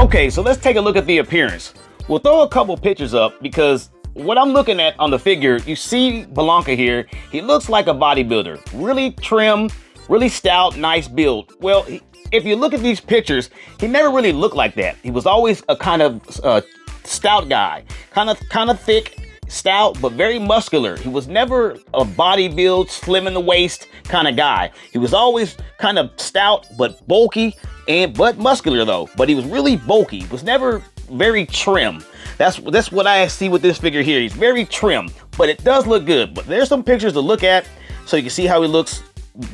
Okay, so let's take a look at the appearance. We'll throw a couple pictures up because what I'm looking at on the figure, you see BLANKA here. He looks like a bodybuilder. Really trim, really stout, nice build. Well, if you look at these pictures, he never really looked like that. He was always a kind of stout guy, kind of thick, stout, but very muscular. He was never a body build, slim in the waist kind of guy. He was always kind of stout, but bulky, but muscular though. But he was really bulky. He was never very trim. That's what I see with this figure here. He's very trim, but it does look good. But there's some pictures to look at so you can see how he looks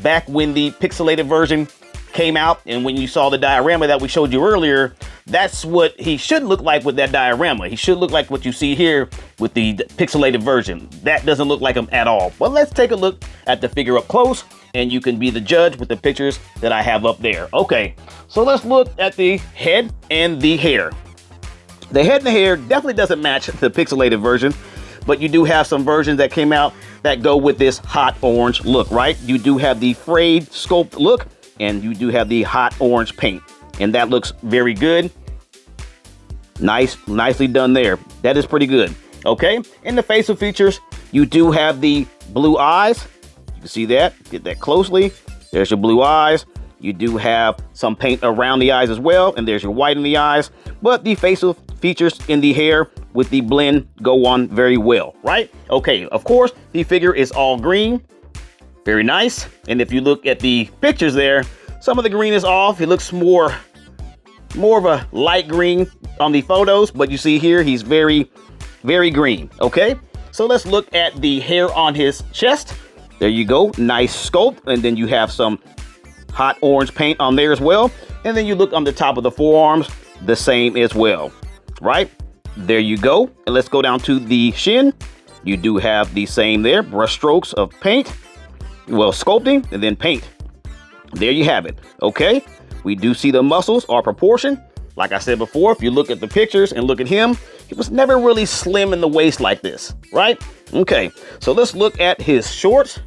back when the pixelated version came out, and when you saw the diorama that we showed you earlier, that's what he should look like with that diorama. He should look like what you see here with the pixelated version. That doesn't look like him at all. But let's take a look at the figure up close, and you can be the judge with the pictures that I have up there. Okay, so let's look at the head and the hair. The head and the hair definitely doesn't match the pixelated version, but you do have some versions that came out that go with this hot orange look, right? You do have the frayed sculpt look, and you do have the hot orange paint, and that looks very good. Nicely done there. That is pretty good. Okay, in the facial features, you do have the blue eyes. You can see that. Get that closely. There's your blue eyes. You do have some paint around the eyes as well, and there's your white in the eyes. But the facial features in the hair with the blend go on very well, right? Okay, of course, the figure is all green. Very nice. And if you look at the pictures there, some of the green is off. It looks more of a light green on the photos, but you see here, he's very green. Okay, so let's look at the hair on his chest. There you go, nice sculpt. And then you have some hot orange paint on there as well. And then you look on the top of the forearms, the same as well, right? There you go. And let's go down to the shin. You do have the same there, brush strokes of paint. Well, sculpting and then paint. There you have it. Okay, we do see the muscles are proportioned. Like I said before, if you look at the pictures and look at him, he was never really slim in the waist like this, right? Okay, so let's look at his shorts.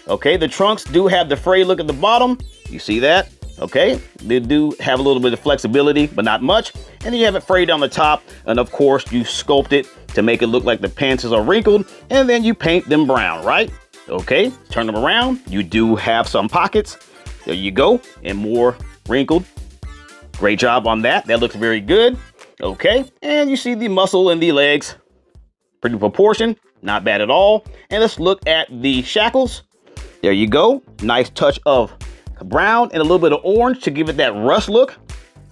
Okay, the trunks do have the fray look at the bottom. You see that? Okay, they do have a little bit of flexibility, but not much. And then you have it frayed on the top, and of course you sculpt it to make it look like the pants are wrinkled, and then you paint them brown, right? Okay, turn them around. You do have some pockets. There you go, and more wrinkled. Great job on that. That looks very good. Okay, and you see the muscle in the legs. Pretty proportioned, not bad at all. And let's look at the shackles. There you go. Nice touch of brown and a little bit of orange to give it that rust look.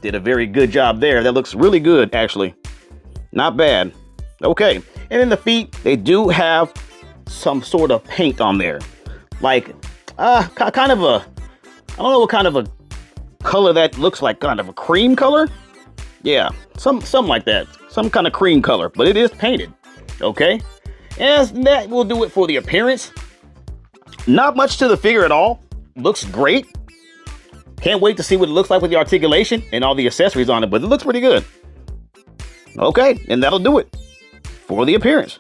Did a very good job there. That looks really good, actually. Not bad. Okay, and in the feet, they do have some sort of paint on there, like kind of a, I don't know what kind of a color that looks like, kind of a cream color. Yeah, something like that, some kind of cream color, but it is painted. Okay, and that will do it for the appearance. Not much to the figure at all. Looks great. Can't wait to see what it looks like with the articulation and all the accessories on it, but it looks pretty good. Okay, and that'll do it for the appearance.